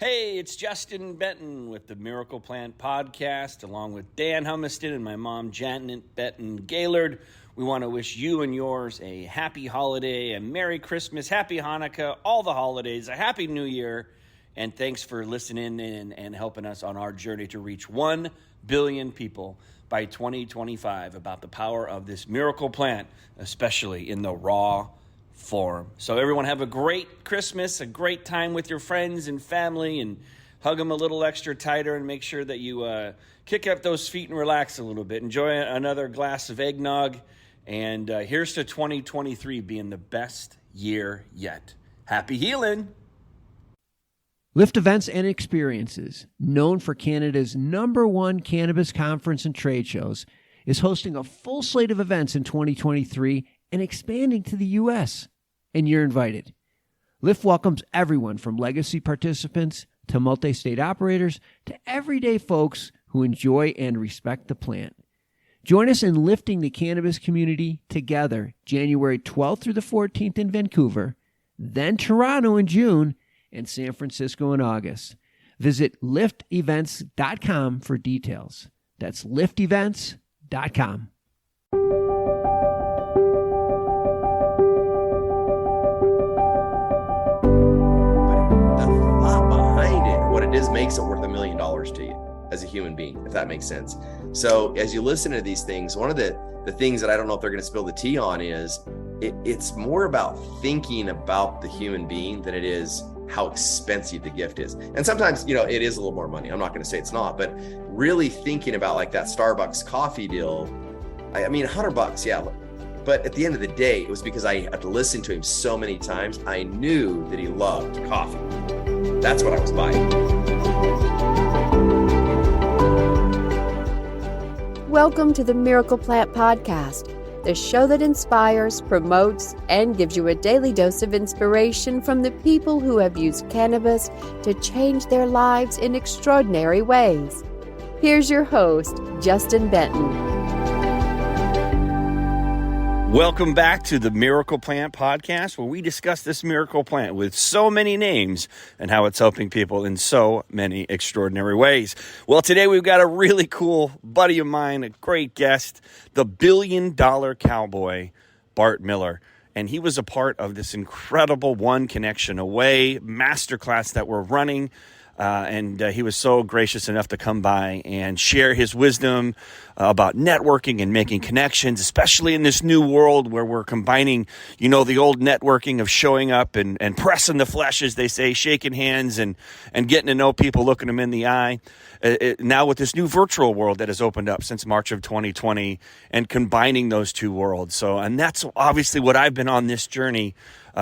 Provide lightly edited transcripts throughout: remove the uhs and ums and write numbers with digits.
Hey, it's Justin Benton with the Miracle Plant Podcast, along with Dan Humiston and my mom, Janet Benton Gaylord. We want to wish you and yours a happy holiday, a Merry Christmas, Happy Hanukkah, all the holidays, a Happy New Year, and thanks for listening in and helping us on our journey to reach 1 billion people by 2025 about the power of this miracle plant, especially in the raw form. So everyone have a great Christmas, a great time with your friends and family, and hug them a little extra tighter and make sure that you kick up those feet and relax a little bit. Enjoy another glass of eggnog, and here's to 2023 being the best year yet. Happy healing! Lift Events and Experiences, known for Canada's #1 cannabis conference and trade shows, is hosting a full slate of events in 2023 and expanding to the U.S., and you're invited. Lift welcomes everyone from legacy participants to multi-state operators to everyday folks who enjoy and respect the plant. Join us in lifting the cannabis community together January 12th through the 14th in Vancouver, then Toronto in June, and San Francisco in August. Visit liftevents.com for details. That's liftevents.com. Makes it worth $1 million to you as a human being, if that makes sense. So as you listen to these things, one of the things that I don't know if they're going to spill the tea on is it's more about thinking about the human being than it is how expensive the gift is. And sometimes, it is a little more money. I'm not going to say it's not, but really thinking about like that Starbucks coffee deal. I mean, $100, yeah. But at the end of the day, it was because I had listened to him so many times. I knew that he loved coffee. That's what I was buying. Welcome to the Miracle Plant Podcast, the show that inspires, promotes, and gives you a daily dose of inspiration from the people who have used cannabis to change their lives in extraordinary ways. Here's your host, Justin Benton. Welcome back to the Miracle Plant Podcast, where we discuss this miracle plant with so many names and how it's helping people in so many extraordinary ways. Well, today we've got a really cool buddy of mine, a great guest, the billion-dollar-cowboy, Bart Miller. And he was a part of this incredible One Connection Away masterclass that we're running. And he was so gracious enough to come by and share his wisdom about networking and making connections, especially in this new world where we're combining, the old networking of showing up and pressing the flesh, as they say, shaking hands and getting to know people, looking them in the eye. Now with this new virtual world that has opened up since March of 2020 and combining those two worlds. And that's obviously what I've been on this journey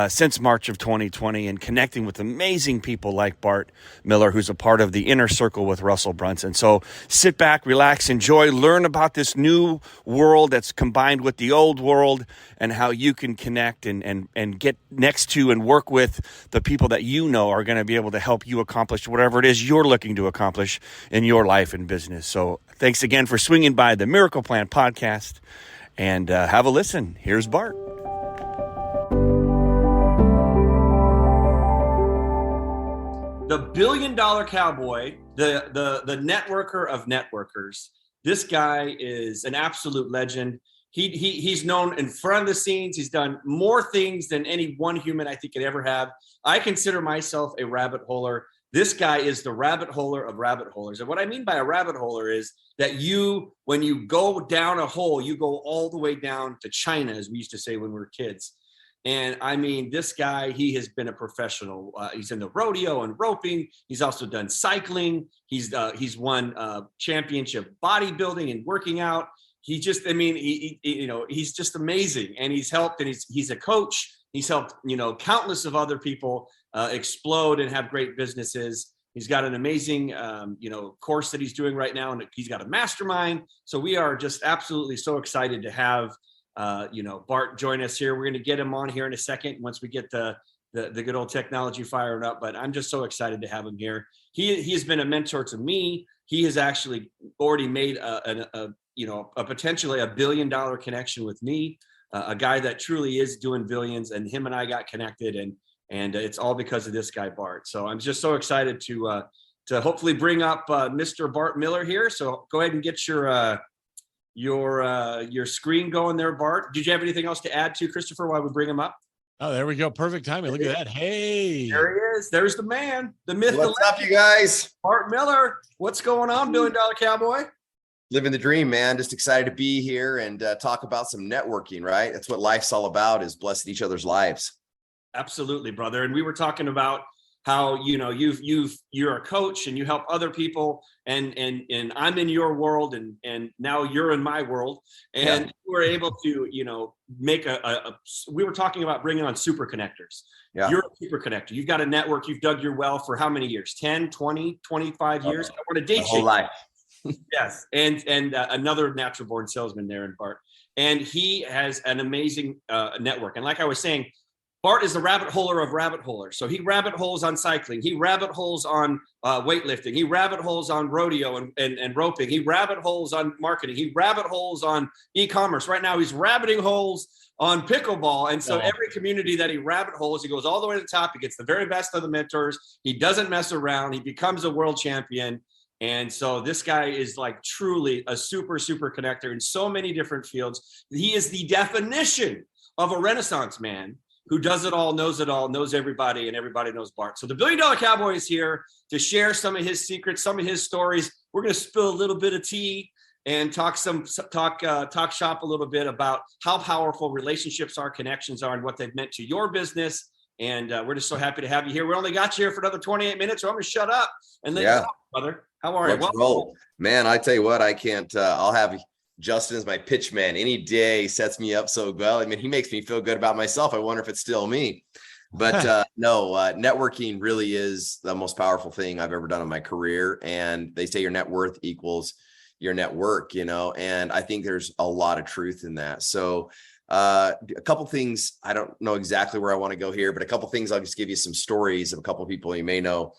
since March of 2020 and connecting with amazing people like Bart Miller, who's a part of the inner circle with Russell Brunson. So sit back, relax, enjoy, learn about this new world that's combined with the old world and how you can connect and get next to and work with the people that are going to be able to help you accomplish whatever it is you're looking to accomplish in your life and business. So thanks again for swinging by the Miracle Plant Podcast and have a listen. Here's Bart. The billion-dollar-cowboy, the networker of networkers. This guy is an absolute legend. He's known in front of the scenes. He's done more things than any one human I think could ever have. I consider myself a rabbit holer. This guy is the rabbit holer of rabbit holers. And what I mean by a rabbit holer is that when you go down a hole, you go all the way down to China, as we used to say when we were kids. And I mean, this guy, he has been a professional. He's in the rodeo and roping. He's also done cycling. He's won championship bodybuilding and working out. He's just amazing. And he's helped, and he's a coach. He's helped, countless of other people explode and have great businesses. He's got an amazing, course that he's doing right now, and he's got a mastermind. So we are just absolutely so excited to have Bart join us here. We're going to get him on here in a second once we get the good old technology fired up. But I'm just so excited to have him here. He has been a mentor to me. He has actually already made a potentially $1 billion connection with me, a guy that truly is doing billions. And him and I got connected, and And it's all because of this guy, Bart. So I'm just so excited to hopefully bring up Mr. Bart Miller here. So go ahead and get your screen going there, Bart. Did you have anything else to add to Christopher while we bring him up? Oh, there we go. Perfect timing. Look at that. Hey. There he is. There's the man, the myth. What's up, you guys? Bart Miller. What's going on, billion-dollar cowboy? Living the dream, man. Just excited to be here and talk about some networking, right? That's what life's all about, is blessing each other's lives. Absolutely, brother. And we were talking about how, you know, you're a coach and you help other people, and I'm in your world, and now you're in my world, and we're able to, you know, make we were talking about bringing on super connectors. Yeah. You're a super connector. You've got a network. You've dug your well for how many years? 10, 20, 25 years? I want to date whole you. life. Yes. And another natural born salesman there in Bart. And he has an amazing network. And like I was saying, Bart is the rabbit holer of rabbit holers. So he rabbit holes on cycling. He rabbit holes on weightlifting. He rabbit holes on rodeo and roping. He rabbit holes on marketing. He rabbit holes on e-commerce. Right now he's rabbiting holes on pickleball. And so every community that he rabbit holes, he goes all the way to the top. He gets the very best of the mentors. He doesn't mess around. He becomes a world champion. And so this guy is like truly a super, super connector in so many different fields. He is the definition of a Renaissance man who does it all, knows everybody, and everybody knows Bart. So the billion-dollar cowboy is here to share some of his secrets, some of his stories. We're going to spill a little bit of tea and talk shop a little bit about how powerful relationships are, connections are, and what they've meant to your business. And we're just so happy to have you here. We only got you here for another 28 minutes, so I'm going to shut up and let you talk, brother. How are you? Let's roll. Man, I tell you what, I can't, I'll have Justin as my pitch man any day. Sets me up so well. I mean, he makes me feel good about myself. I wonder if it's still me. But no, networking really is the most powerful thing I've ever done in my career. And they say your net worth equals your network, you know, and I think there's a lot of truth in that. So a couple things, I don't know exactly where I want to go here, but a couple things, I'll just give you some stories of a couple of people you may know.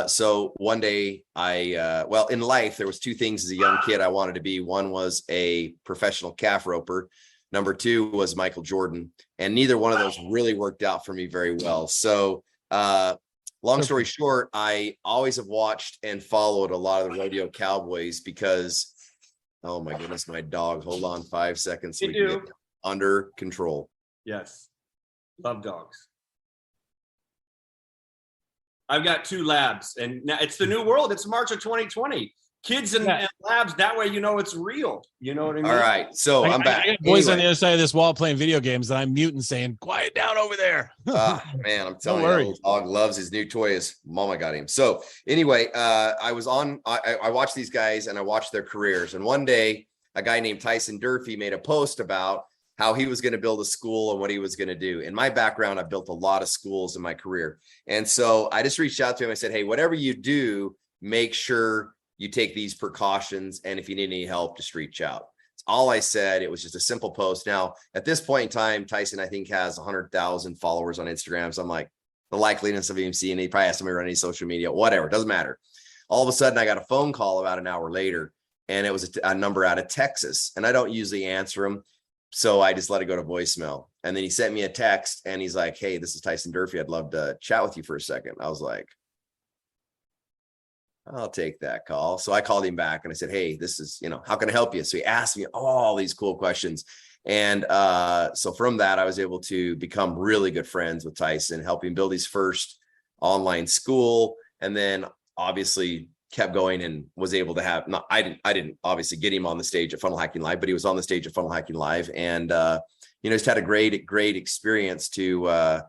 So one day well, in life, there was two things as a young kid I wanted to be. One was a professional calf roper. Number two was Michael Jordan. And neither one of those really worked out for me very well. So, long story short, I always have watched and followed a lot of the rodeo cowboys because, oh my goodness, my dog, hold on 5 seconds. So we can get under control. Yes. Love dogs. I've got 2 labs, and now it's the new world. It's March of 2020. Kids and labs, that way you know it's real. You know what I mean? All right. So I'm back. I got boys on the other side of this wall playing video games, and I'm muting saying, quiet down over there. Man, I'm telling you, the dog loves his new toys. Mama got him. So anyway, I watched these guys and I watched their careers. And one day, a guy named Tyson Durfee made a post about how he was going to build a school and what he was going to do. In my background, I built a lot of schools in my career. And so I just reached out to him. I said, hey, whatever you do, make sure you take these precautions. And if you need any help, just reach out. That's all I said. It was just a simple post. Now, at this point in time, Tyson, I think, has 100,000 followers on Instagram. So I'm like, the likeliness of him seeing, he probably has somebody on any social media, whatever, it doesn't matter. All of a sudden, I got a phone call about an hour later, and it was a number out of Texas. And I don't usually answer them, so I just let it go to voicemail. And then he sent me a text and he's like, hey, this is Tyson Durfee. I'd love to chat with you for a second. I was like, I'll take that call. So I called him back and I said, hey, this is, how can I help you? So he asked me all these cool questions. And so from that, I was able to become really good friends with Tyson, help him build his first online school. And then obviously kept going and was able to have, I didn't obviously get him on the stage at Funnel Hacking Live, but he was on the stage at Funnel Hacking Live. And, just had a great experience to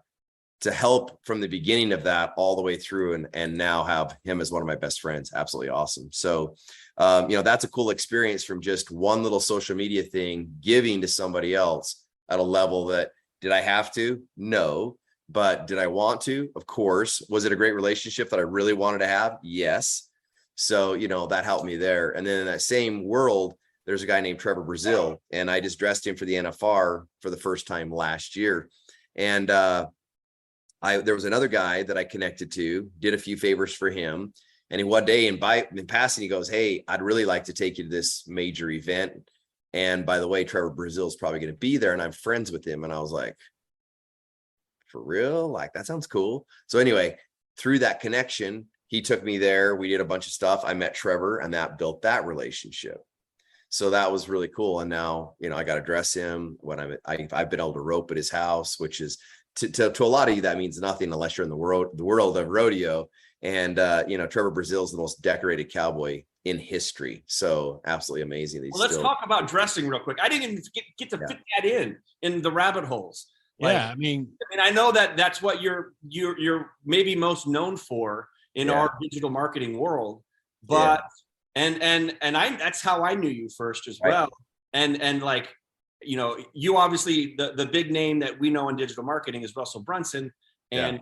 help from the beginning of that all the way through, and now have him as one of my best friends. Absolutely awesome. So, that's a cool experience from just one little social media thing, giving to somebody else at a level that, did I have to? No. But did I want to? Of course. Was it a great relationship that I really wanted to have? Yes. So, that helped me there. And then in that same world, there's a guy named Trevor Brazil, and I just dressed him for the NFR for the first time last year. And there was another guy that I connected to, did a few favors for him. And one day in passing, he goes, hey, I'd really like to take you to this major event. And by the way, Trevor Brazil is probably going to be there, and I'm friends with him. And I was like, for real? Like, that sounds cool. So anyway, through that connection, he took me there. We did a bunch of stuff. I met Trevor, and that built that relationship. So that was really cool. And now, I got to dress him when I've been able to rope at his house, which is to a lot of you, that means nothing unless you're in the world of rodeo. And, Trevor Brazil's the most decorated cowboy in history. So absolutely amazing. Well, let's talk about dressing real quick. I didn't even get to fit that in the rabbit holes. I mean, I know that's what you're maybe most known for in our digital marketing world, but and that's how I knew you first as well. Right. And like, you obviously the big name that we know in digital marketing is Russell Brunson. And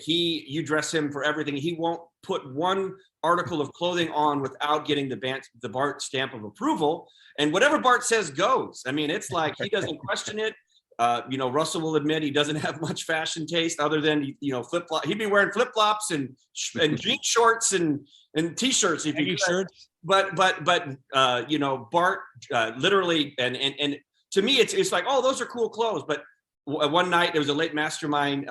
you dress him for everything. He won't put one article of clothing on without getting the Bart stamp of approval. And whatever Bart says goes. I mean, it's like he doesn't question it. Russell will admit he doesn't have much fashion taste other than flip-flop. He'd be wearing flip-flops and jean shorts and t-shirts if he could. But Bart literally and to me it's like, oh, those are cool clothes, but one night there was a late mastermind.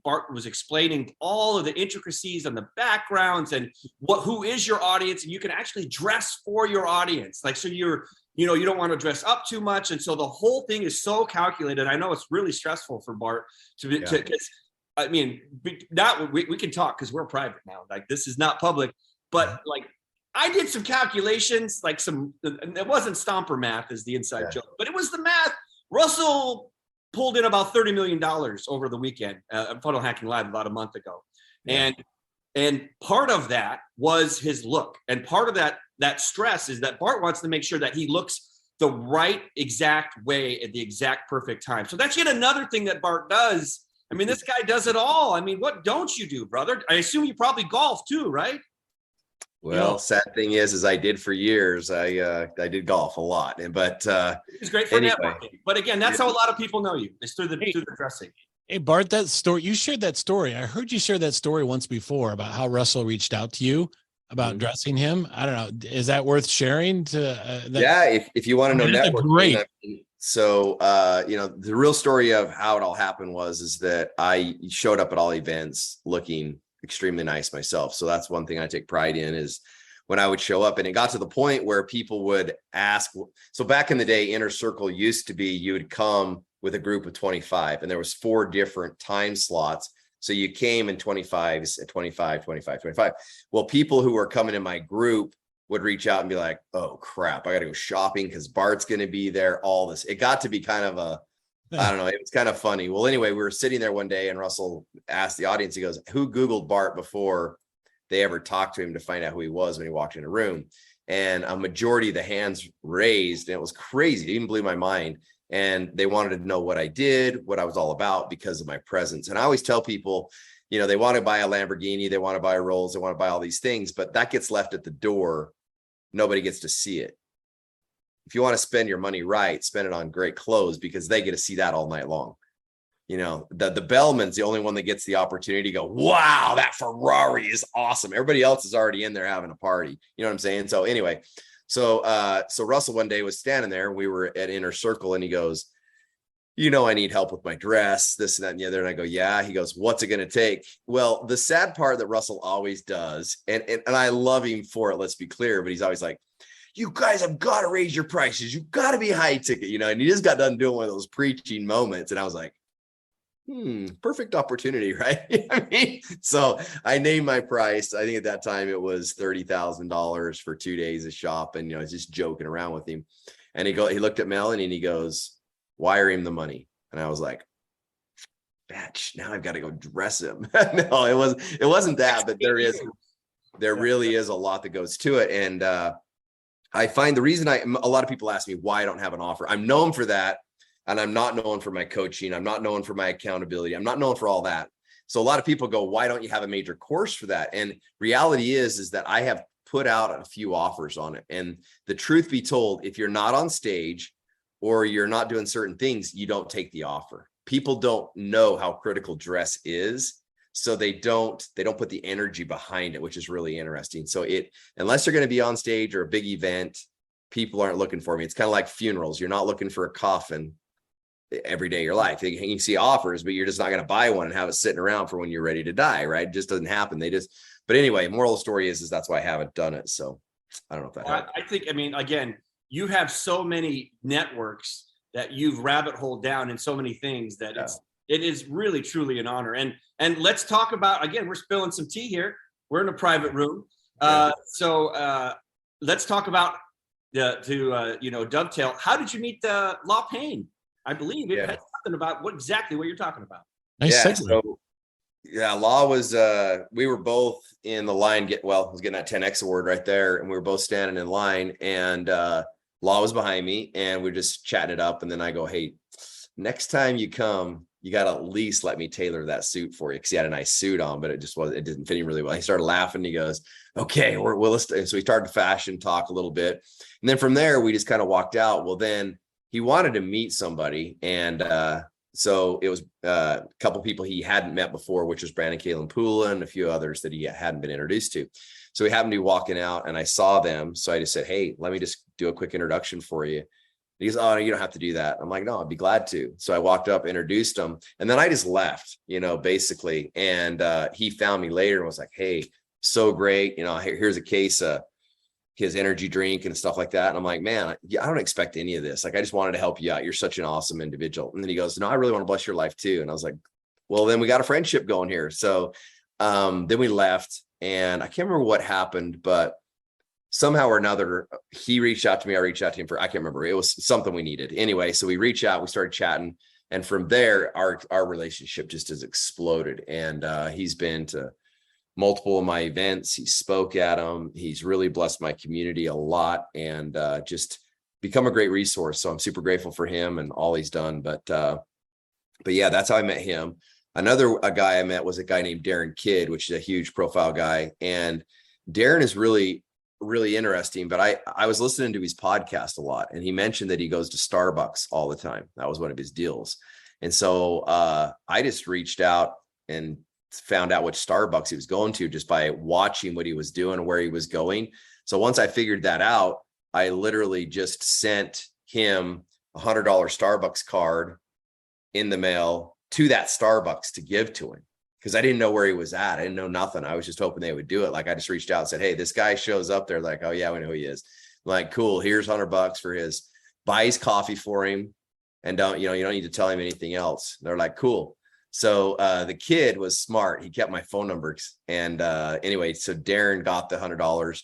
Bart was explaining all of the intricacies and the backgrounds and who is your audience, and you can actually dress for your audience. Like, so you don't want to dress up too much, and so the whole thing is so calculated. I know it's really stressful for Bart because I mean, now we can talk because we're private now. Like, this is not public, but like, I did some calculations, like it wasn't stomper math is the inside joke, but it was the math. Russell pulled in about $30 million over the weekend, Funnel Hacking Live about a month ago. Yeah. And part of that was his look. And part of that stress is that Bart wants to make sure that he looks the right exact way at the exact perfect time. So that's yet another thing that Bart does. I mean, this guy does it all. I mean, what don't you do, brother? I assume you probably golf too, right? Well, sad thing is I did for years. I did golf a lot, but it's great for networking. But again, that's how a lot of people know you. It's through the dressing. Hey, Bart, that story, you shared that story. I heard you share that story once before about how Russell reached out to you about dressing him. I don't know. Is that worth sharing? If you want to know networking. Great. So, the real story of how it all happened is that I showed up at all events looking extremely nice myself. So that's one thing I take pride in, is when I would show up, and it got to the point where people would ask. So back in the day, Inner Circle used to be, you would come with a group of 25 and there was 4 different time slots. So you came in 25s at 25, 25, 25. Well, people who were coming in my group would reach out and be like, oh crap, I got to go shopping because Bart's going to be there. All this, it got to be kind of I don't know. It was kind of funny. Well, anyway, we were sitting there one day and Russell asked the audience, he goes, who Googled Bart before they ever talked to him to find out who he was when he walked in a room? And a majority of the hands raised, and it was crazy. It even blew my mind. And they wanted to know what I did, what I was all about because of my presence. And I always tell people, they want to buy a Lamborghini, they want to buy a Rolls, they want to buy all these things, but that gets left at the door. Nobody gets to see it. If you want to spend your money right, spend it on great clothes because they get to see that all night long. The bellman's the only one that gets the opportunity to go, wow, that Ferrari is awesome. Everybody else is already in there having a party. You know what I'm saying? So anyway, so Russell one day was standing there. We were at Inner Circle and he goes, I need help with my dress, this and that and the other. And I go, yeah. He goes, what's it going to take? Well, the sad part that Russell always does, and I love him for it, let's be clear, but he's always like, you guys have got to raise your prices. You've got to be high ticket, and he just got done doing one of those preaching moments. And I was like, perfect opportunity, right? I mean, so I named my price. I think at that time it was $30,000 for 2 days of shop. And, I was just joking around with him. And he looked at Melanie and he goes, wire him the money. And I was like, batch, now I've got to go dress him. No, it wasn't that, but there really is a lot that goes to it. And, I find the reason a lot of people ask me why I don't have an offer. I'm known for that. And I'm not known for my coaching. I'm not known for my accountability. I'm not known for all that. So a lot of people go, why don't you have a major course for that? And reality is that I have put out a few offers on it. And the truth be told, if you're not on stage or you're not doing certain things, you don't take the offer. People don't know how critical dress is. So they don't put the energy behind it, which is really interesting. So unless you're going to be on stage or a big event, people aren't looking for me. It's kind of like funerals. You're not looking for a coffin. every day of your life. You can see offers, but you're just not going to buy one and have it sitting around for when you're ready to die, right? It just doesn't happen. But anyway, moral of the story is that's why I haven't done it. So I don't know if that helped. I think, I mean, again, you have so many networks that you've rabbit holed down in so many things that it is really, truly an honor. And let's talk about, again, we're spilling some tea here. We're in a private room. So let's talk about dovetail. How did you meet Law Payne? I believe it had something about what you're talking about. Nice segue. So Law was, we were both in the line, I was getting that 10X award right there. And we were both standing in line, and Law was behind me, and we were just chatting it up. And then I go, hey, next time you come, you got to at least let me tailor that suit for you. Cause he had a nice suit on, but it didn't fit him really well. He started laughing. He goes, okay, so we started to fashion talk a little bit. And then from there, we just kind of walked out. Well, then he wanted to meet somebody. And, so it was a couple people he hadn't met before, which was Brandon Kalen Pula and a few others that he hadn't been introduced to. So we happened to be walking out, and I saw them. So I just said, hey, let me just do a quick introduction for you. He goes, oh, no, you don't have to do that. I'm like, no, I'd be glad to. So I walked up, introduced him, and then I just left, basically. And he found me later and was like, hey, so great. Here's a case of his energy drink and stuff like that. And I'm like, man, I don't expect any of this. Like, I just wanted to help you out. You're such an awesome individual. And then he goes, no, I really want to bless your life too. And I was like, well, then we got a friendship going here. So then we left, and I can't remember what happened, but somehow or another, he reached out to me. I reached out to him I can't remember. It was something we needed. Anyway, so we reached out, we started chatting. And from there, our relationship just has exploded. And he's been to multiple of my events. He spoke at them. He's really blessed my community a lot, and just become a great resource. So I'm super grateful for him and all he's done. But yeah, that's how I met him. A guy I met was a guy named Darren Kidd, which is a huge profile guy. And Darren is really, really interesting. But I was listening to his podcast a lot, and he mentioned that he goes to Starbucks all the time. That was one of his deals. And so I just reached out and found out which Starbucks he was going to just by watching what he was doing, where he was going. So once I figured that out, I literally just sent him $100 Starbucks card in the mail to that Starbucks to give to him, because I didn't know where he was at. I didn't know nothing. I was just hoping they would do it. Like, I just reached out and said, hey, this guy shows up there. Like, oh yeah, we know who he is. I'm like, cool. Here's $100 for buy his coffee for him. And you don't need to tell him anything else. They're like, cool. So the kid was smart. He kept my phone numbers. And anyway, so Darren got the $100,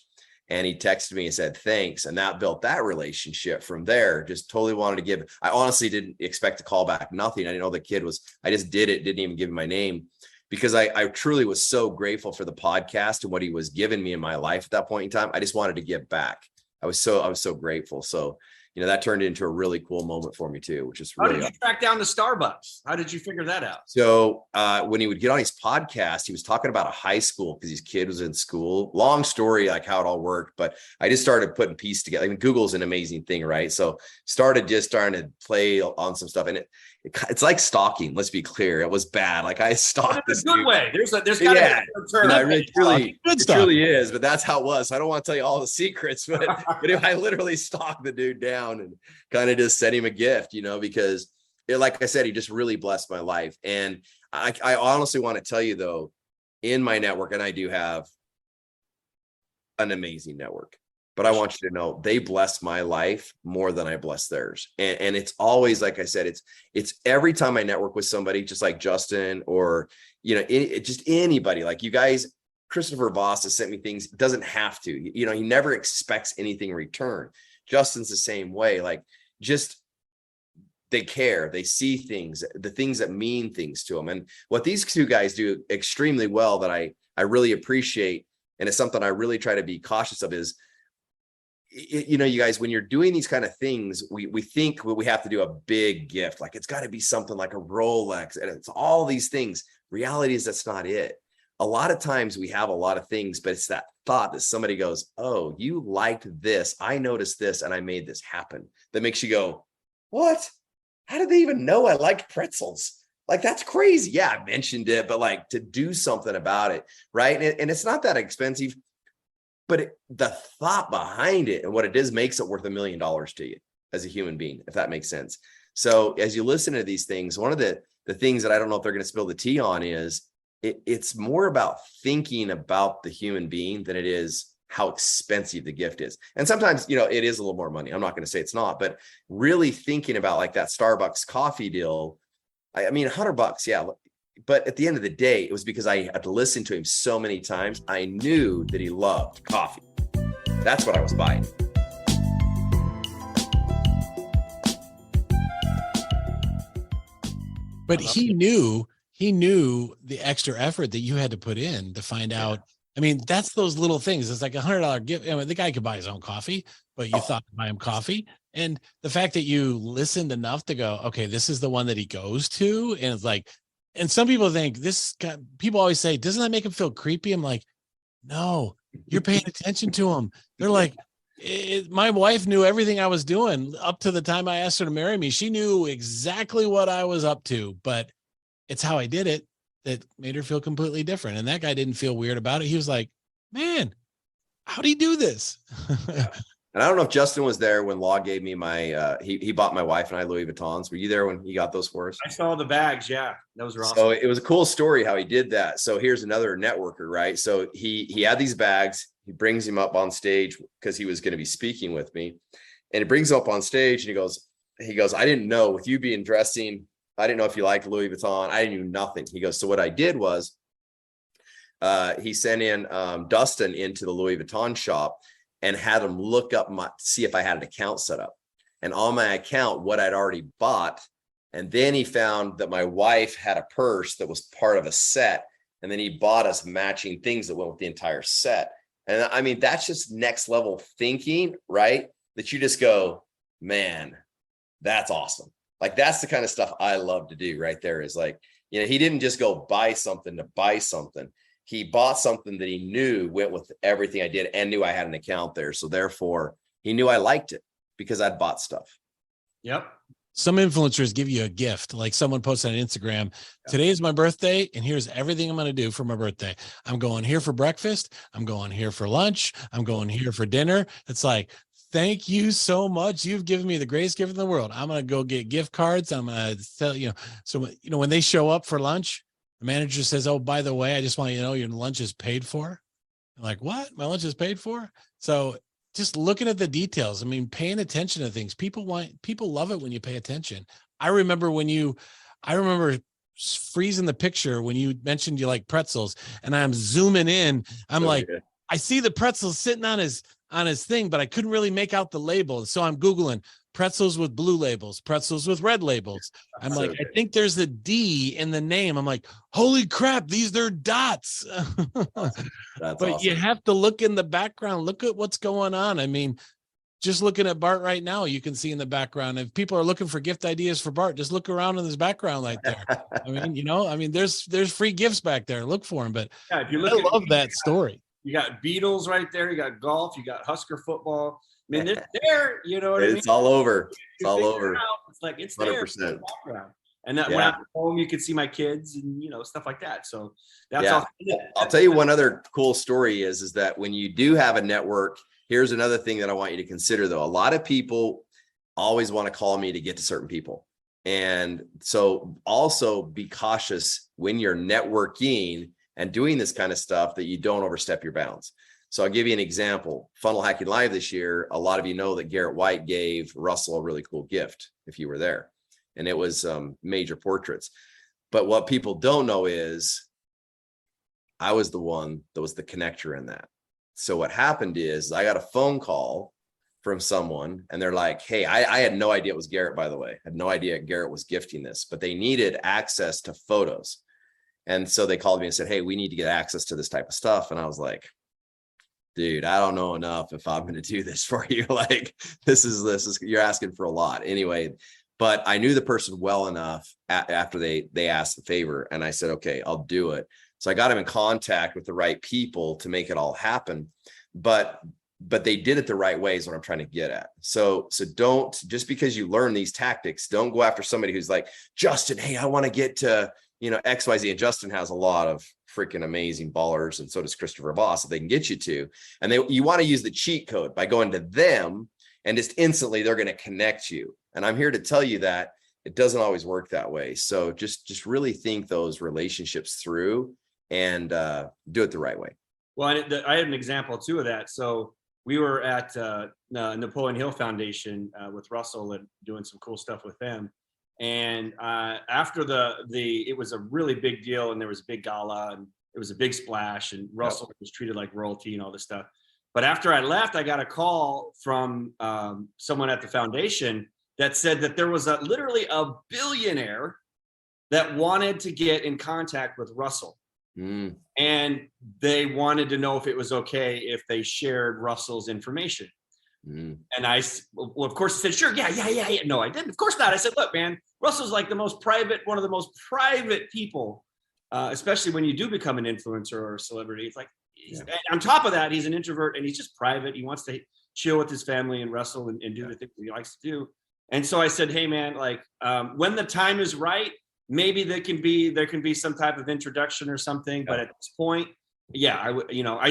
and he texted me and said, thanks. And that built that relationship from there. Just totally wanted to give. I honestly didn't expect to call back nothing. I didn't know the kid I just did it. Didn't even give him my name, because I truly was so grateful for the podcast and what he was giving me in my life at that point in time. I just wanted to give back. I was so grateful. So that turned into a really cool moment for me too, which is really. How did you track down the Starbucks? How did you figure that out? So when he would get on his podcast, he was talking about a high school, because his kid was in school. Long story, like how it all worked, but I just started putting pieces together. I mean, Google's an amazing thing, right? So started to play on some stuff, and it's like stalking. Let's be clear, it was bad. Like, I stalked this good dude. way. There's got to be a turn. It truly is, but that's how it was. So I don't want to tell you all the secrets, but I literally stalked the dude down and kind of just sent him a gift, because like I said, he just really blessed my life. And I honestly want to tell you though, in my network, and I do have an amazing network, but I want you to know they bless my life more than I bless theirs. And it's always, like I said, it's every time I network with somebody, just like Justin or, just anybody like you guys. Christopher Voss has sent me things. Doesn't have to, he never expects anything in return. Justin's the same way. Like, just they care, they see things, the things that mean things to them. And what these two guys do extremely well that I really appreciate, and it's something I really try to be cautious of, is you guys, when you're doing these kind of things, we think we have to do a big gift, like it's got to be something like a Rolex, and it's all these things. Reality is that's not it. A lot of times we have a lot of things, but it's that thought that somebody goes, oh, you liked this, I noticed this, and I made this happen, that makes you go, what? How did they even know I liked pretzels? Like, that's crazy. Yeah, I mentioned it, but like, to do something about it, right? And it's not that expensive, but the thought behind it and what it is makes it worth $1 million to you as a human being, if that makes sense. So as you listen to these things, one of the things that I don't know if they're going to spill the tea on is it's more about thinking about the human being than it is how expensive the gift is. And sometimes, it is a little more money. I'm not going to say it's not, but really thinking about like that Starbucks coffee deal. I mean, $100, yeah. But at the end of the day, it was because I had listened to him so many times. I knew that he loved coffee. That's what I was buying. But he knew the extra effort that you had to put in to find out. I mean, that's those little things. It's like $100 gift. I mean, the guy could buy his own coffee, but you thought to buy him coffee. And the fact that you listened enough to go, okay, this is the one that he goes to. And it's like, and some people think people always say, doesn't that make him feel creepy? I'm like, no, you're paying attention to him. They're like, my wife knew everything I was doing up to the time I asked her to marry me. She knew exactly what I was up to, but it's how I did it that made her feel completely different. And that guy didn't feel weird about it. He was like, man, how'd he do this? And I don't know if Justin was there when Law gave me my, he bought my wife and I Louis Vuittons. Were you there when he got those for us? I saw the bags. Yeah. Those were awesome. So it was a cool story how he did that. So here's another networker, right? So he had these bags. He brings him up on stage because he was going to be speaking with me. And he brings him up on stage and he goes, I didn't know with you being dressing, I didn't know if you liked Louis Vuitton. I knew nothing. He goes, so what I did was he sent in Dustin into the Louis Vuitton shop and had him look up see if I had an account set up. And on my account, what I'd already bought. And then he found that my wife had a purse that was part of a set. And then he bought us matching things that went with the entire set. And I mean, that's just next level thinking, right? That you just go, man, that's awesome. Like, that's the kind of stuff I love to do right there is like, he didn't just go buy something to buy something. He bought something that he knew went with everything I did and knew I had an account there. So therefore he knew I liked it because I'd bought stuff. Yep. Some influencers give you a gift. Like someone posted on Instagram, today is my birthday, and here's everything I'm going to do for my birthday. I'm going here for breakfast. I'm going here for lunch. I'm going here for dinner. It's like, thank you so much. You've given me the greatest gift in the world. I'm going to go get gift cards. I'm going to tell so, when they show up for lunch, the manager says, oh, by the way, I just want you to know your lunch is paid for. I'm like, what? My lunch is paid for? So just looking at the details. I mean, paying attention to things. People love it when you pay attention. I remember freezing the picture when you mentioned you like pretzels, and I'm zooming in. I'm I see the pretzels sitting on his thing, but I couldn't really make out the label. So I'm Googling pretzels with blue labels, pretzels with red labels. I'm like, I think there's a D in the name. I'm like, holy crap, they're dots. That's but awesome. You have to look in the background. Look at what's going on. I mean, just looking at Bart right now, you can see in the background. If people are looking for gift ideas for Bart, just look around in his background right there. I mean, there's free gifts back there. Look for them. But yeah, if you look, I love that story. You got Beatles right there. You got golf. You got Husker football. I mean, it's there. You know what I mean? It's all over. It's all over. It's like it's 100%. There. In the background. And that when I'm home, you can see my kids and stuff like that. So that's all. I'll tell you one other cool story is that when you do have a network, here's another thing that I want you to consider though. A lot of people always want to call me to get to certain people. And so also be cautious when you're networking and doing this kind of stuff that you don't overstep your bounds. So I'll give you an example. Funnel Hacking Live this year, a lot of you know that Garrett White gave Russell a really cool gift if you were there. And it was major portraits. But what people don't know is I was the one that was the connector in that. So what happened is I got a phone call from someone and they're like, hey, I had no idea it was Garrett, by the way. I had no idea Garrett was gifting this, but they needed access to photos. And so they called me and said, hey, we need to get access to this type of stuff. And I was like, dude, I don't know enough if I'm going to do this for you. Like, this is, you're asking for a lot anyway. But I knew the person well enough after they asked the favor. And I said, okay, I'll do it. So I got him in contact with the right people to make it all happen. But they did it the right way is what I'm trying to get at. So don't, just because you learn these tactics, don't go after somebody who's like, Justin, hey, I want to get to, XYZ. And Justin has a lot of freaking amazing ballers. And so does Christopher Voss that they can get you to. And you want to use the cheat code by going to them and just instantly they're going to connect you. And I'm here to tell you that it doesn't always work that way. So just really think those relationships through and do it the right way. Well, I had an example too of that. So we were at Napoleon Hill Foundation with Russell and doing some cool stuff with them. And after it was a really big deal, and there was a big gala, and it was a big splash, and Russell was treated like royalty and all this stuff. But after I left, I got a call from someone at the foundation that said that there was literally a billionaire that wanted to get in contact with Russell. And they wanted to know if it was okay if they shared Russell's information. And I, well, of course, I said, sure, yeah. No, I didn't. Of course not. I said, look, man, Russell's like one of the most private people, especially when you do become an influencer or a celebrity. It's like, on top of that, he's an introvert and he's just private. He wants to chill with his family and wrestle and do the things he likes to do. And so I said, hey, man, like when the time is right, maybe there can be some type of introduction or something. But at this point, I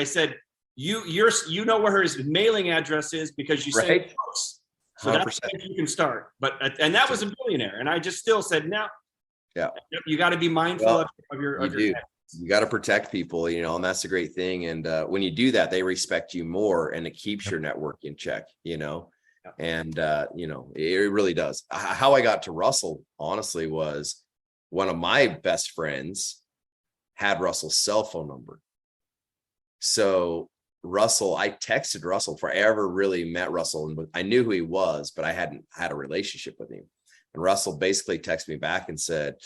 said, you know where his mailing address is because you sent books. So 100%. That's where you can start. And that was a billionaire. And I just still said, no, you got to be mindful of your you got to protect people, and that's a great thing. And when you do that, they respect you more, and it keeps your network in check, and it really does. How I got to Russell, honestly, was one of my best friends had Russell's cell phone number. So I texted Russell before I ever really met Russell, and I knew who he was, but I hadn't had a relationship with him. And Russell basically texted me back and said,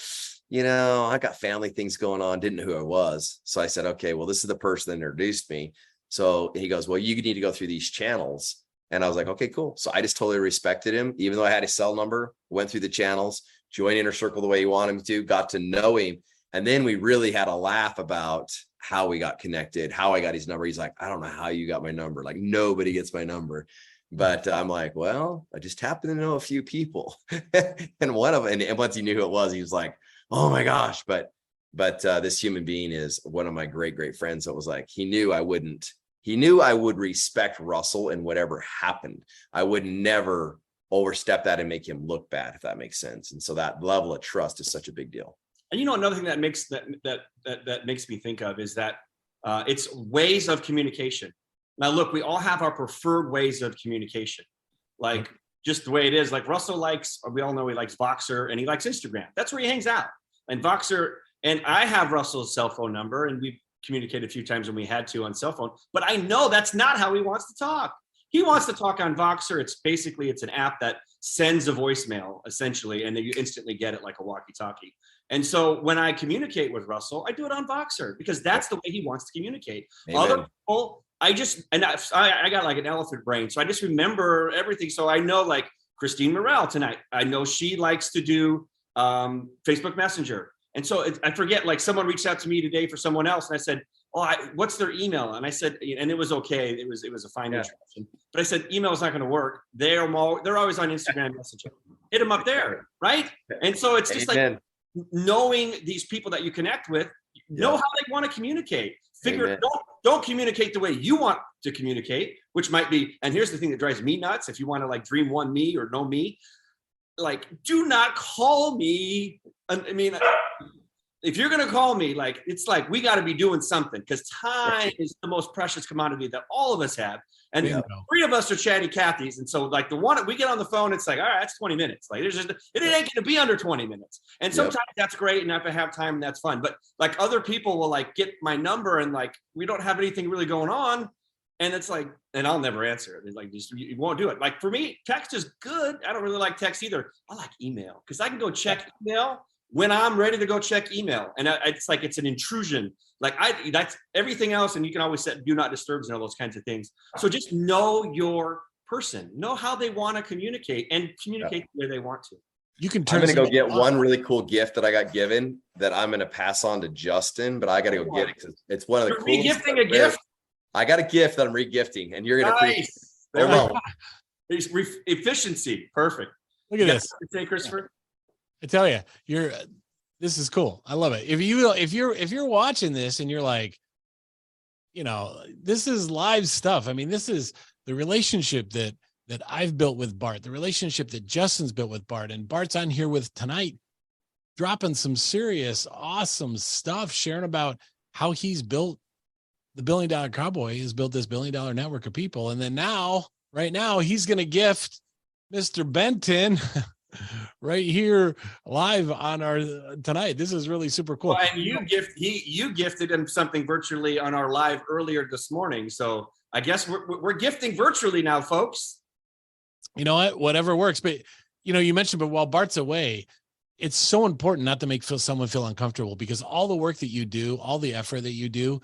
I got family things going on, didn't know who I was. So I said, okay, well, this is the person that introduced me. So he goes, well, you need to go through these channels. And I was like, okay, cool. So I just totally respected him, even though I had his cell number, went through the channels, joined Inner Circle the way he wanted me to, got to know him. And then we really had a laugh about how we got connected, how I got his number. He's like, I don't know how you got my number. Like, nobody gets my number. But I'm like, well, I just happen to know a few people. And one of them, and once he knew who it was, he was like, oh my gosh. But this human being is one of my great friends. So it was like, he knew I would respect Russell and whatever happened. I would never overstep that and make him look bad, if that makes sense. And so that level of trust is such a big deal. And another thing that makes me think of is that it's ways of communication. Now, look, we all have our preferred ways of communication, like just the way it is. Like Russell we all know he likes Voxer and he likes Instagram. That's where he hangs out. And Voxer, and I have Russell's cell phone number, and we've communicated a few times when we had to on cell phone, but I know that's not how he wants to talk. He wants to talk on Voxer. It's an app that sends a voicemail essentially, and then you instantly get it like a walkie-talkie. And so when I communicate with Russell, I do it on Voxer because that's the way he wants to communicate. Amen. Other people, I got like an elephant brain. So I just remember everything. So I know like Christine Morel tonight, I know she likes to do Facebook Messenger. And so I forget, like someone reached out to me today for someone else. And I said, what's their email? And I said, and it was okay. It was a fine introduction, but I said, email is not going to work. They're always on Instagram Messenger. Hit them up there. Right. And so it's just like knowing these people that you connect with, know how they want to communicate. Don't communicate the way you want to communicate, which might be, and here's the thing that drives me nuts. If you want to like dream one me or know me, like, do not call me. I mean, if you're going to call me, like, it's like, we got to be doing something because time is the most precious commodity that all of us have. And three of us are chatty Cathys. And so like the one we get on the phone, it's like, all right, that's 20 minutes. Like it ain't going to be under 20 minutes. And sometimes that's great. And if I have time, that's fun. But like other people will like get my number and like, we don't have anything really going on. And it's like, and I'll never answer it. It's like, just, you won't do it. Like for me, text is good. I don't really like text either. I like email because I can go check email when I'm ready to go check email. And it's like, it's an intrusion. Like that's everything else. And you can always set do not disturb and all those kinds of things. So just know your person, know how they want to communicate and communicate the way they want to. You can I'm going to go get one really cool gift that I got given that I'm going to pass on to Justin, but I got to go get it because it's one of the coolest. Re-gifting a gift? I got a gift that I'm re-gifting and you're going to appreciate it. Efficiency. Perfect. Look at this. Say, Christopher. I tell you, this is cool. I love it. If you're watching this and you're like, this is live stuff. I mean, this is the relationship that that I've built with Bart, the relationship that Justin's built with Bart, and Bart's on here with tonight, dropping some serious, awesome stuff, sharing about how he's built the billion-dollar-cowboy, has built this billion-dollar network of people. And then right now, he's going to gift Mr. Benton right here live on our tonight. This is really super cool. Well, and you gifted him something virtually on our live earlier this morning. So I guess we're gifting virtually now, folks. You know what? Whatever works. But you mentioned, but while Bart's away, it's so important not to make someone feel uncomfortable, because all the work that you do, all the effort that you do,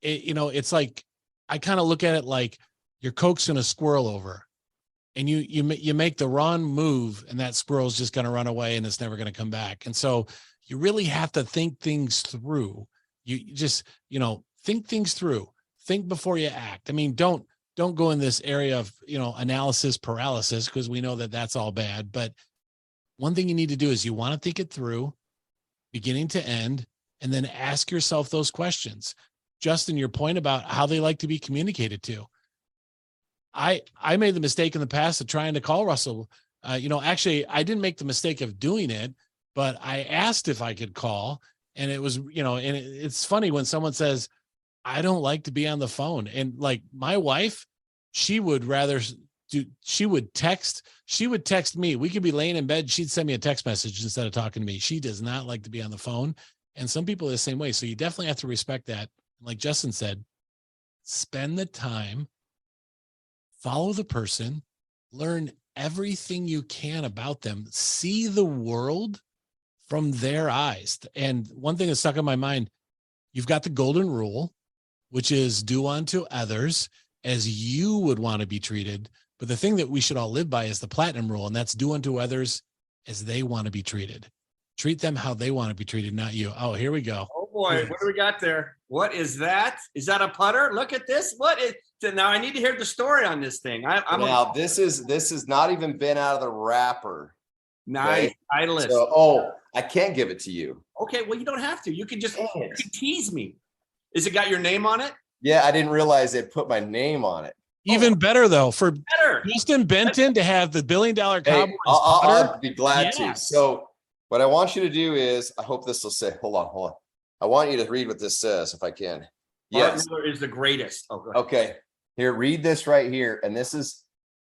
it's like, I kind of look at it like you're coaxing a squirrel over, and you make the wrong move, and that squirrel's just going to run away and it's never going to come back. And so you really have to think things through. You just, think things through, think before you act. I mean, don't go in this area of, analysis paralysis, because we know that that's all bad. But one thing you need to do is you want to think it through beginning to end, and then ask yourself those questions. Justin, your point about how they like to be communicated to. I made the mistake in the past of trying to call Russell. Actually, I didn't make the mistake of doing it, but I asked if I could call, and it was, and it's funny when someone says, I don't like to be on the phone. And like my wife, she would text me. We could be laying in bed. She'd send me a text message instead of talking to me. She does not like to be on the phone. And some people are the same way. So you definitely have to respect that. Like Justin said, spend the time, follow the person, learn everything you can about them, see the world from their eyes. And one thing that stuck in my mind, you've got the golden rule, which is do unto others as you would want to be treated. But the thing that we should all live by is the platinum rule, and that's do unto others as they want to be treated. Treat them how they want to be treated, not you. Oh, here we go. Oh boy, what do we got there? What is that? Is that a putter? Look at this. What is? Now I need to hear the story on this thing. This is not even been out of the wrapper. Nice. Okay? So, I can't give it to you. Okay, well, you don't have to. You can just tease me. Is it got your name on it? Yeah, I didn't realize they put my name on it. Even better though, for Justin Benton to have the billion-dollar-cowboy. Hey, I'll be glad to. So what I want you to do is, I hope this will say, hold on. I want you to read what this says, if I can. Yes. Bart Miller is the greatest. Okay. Here, read this right here. And this is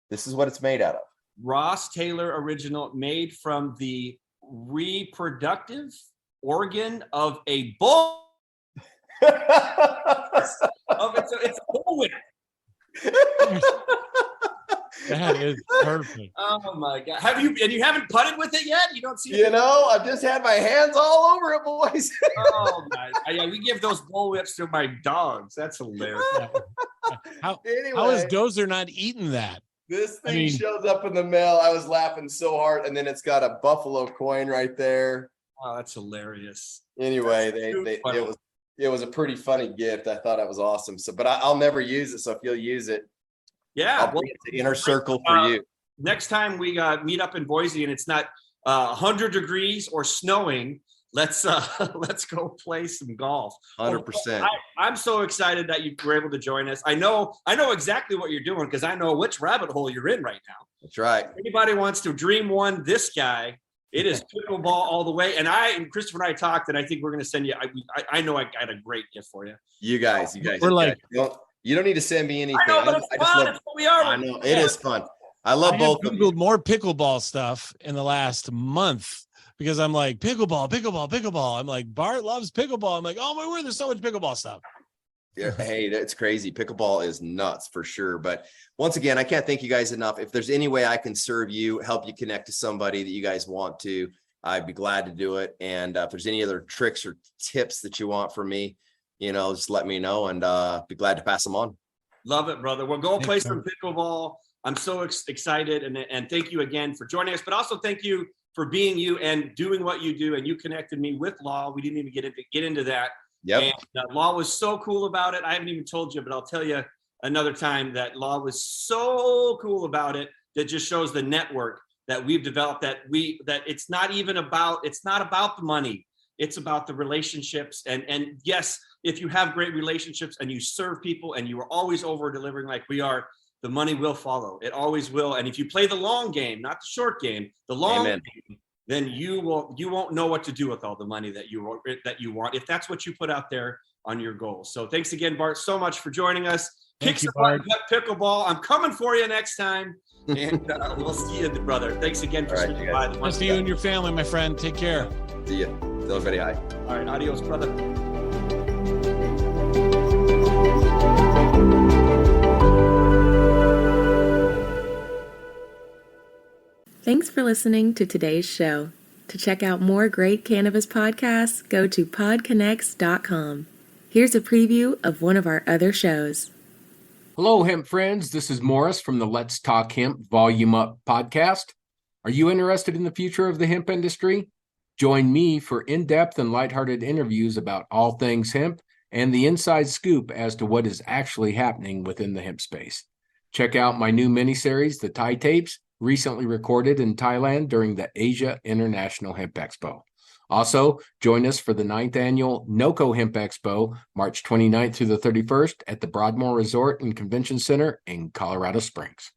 what it's made out of. Ross Taylor original, made from the reproductive organ of a bull. It's a bullwhip. That is perfect. Oh my God. You haven't putted with it yet? You don't see it? I've just had my hands all over it, boys. Oh my. Yeah, we give those bullwhips to my dogs. That's hilarious. How is Dozer not eating that? This thing shows up in the mail. I was laughing so hard, and then it's got a buffalo coin right there. Oh, that's hilarious. Anyway, it was a pretty funny gift. I thought it was awesome. So, but I'll never use it. So if you'll use it, I'll bring it to Inner Circle for you. Next time we meet up in Boise and it's not 100 degrees or snowing, let's go play some golf. 100%. I'm so excited that you were able to join us. I know exactly what you're doing because I know which rabbit hole you're in right now. That's right. If anybody wants to dream one, this guy. It is pickleball all the way. And Christopher and I talked, and I think we're going to send you. I know I got a great gift for you. You guys. We're like, you don't need to send me anything. I know, but it's fun. It's what we are. I know it is fun. I love both of you. Googled more pickleball stuff in the last month because I'm like pickleball. I'm like, Bart loves pickleball. I'm like, oh my word, there's so much pickleball stuff. Yeah, hey, that's crazy. Pickleball is nuts for sure. But once again, I can't thank you guys enough. If there's any way I can serve you, help you connect to somebody that you guys want to, I'd be glad to do it. And if there's any other tricks or tips that you want from me, just let me know, and be glad to pass them on. Love it, brother. We'll go play some pickleball. I'm so excited, and thank you again for joining us. But also thank you for being you and doing what you do. And you connected me with Law. We didn't even get into that. Yep. And Law was so cool about it. I haven't even told you, but I'll tell you another time that Law was so cool about it. That just shows the network that we've developed. That it's not about the money. It's about the relationships. And yes, if you have great relationships and you serve people and you are always over delivering like we are, the money will follow. It always will. And if you play the long game, not the short game, the long game, then you won't know what to do with all the money that you want, if that's what you put out there on your goals. So thanks again, Bart, so much for joining us. Thank you, Bart. Bart. Pickleball. I'm coming for you next time. And we'll see you, brother. Thanks again for swinging by. Nice to you and your family, my friend. Take care. See ya. Tell everybody hi. All right, adios, brother. Thanks for listening to today's show. To check out more great cannabis podcasts, go to PodConx.com. Here's a preview of one of our other shows. Hello, hemp friends. This is Morris from the Let's Talk Hemp Volume Up podcast. Are you interested in the future of the hemp industry? Join me for in-depth and lighthearted interviews about all things hemp and the inside scoop as to what is actually happening within the hemp space. Check out my new miniseries, The Thai Tapes, recently recorded in Thailand during the Asia International Hemp Expo. Also, join us for the 9th annual NOCO Hemp Expo, March 29th through the 31st at the Broadmoor Resort and Convention Center in Colorado Springs.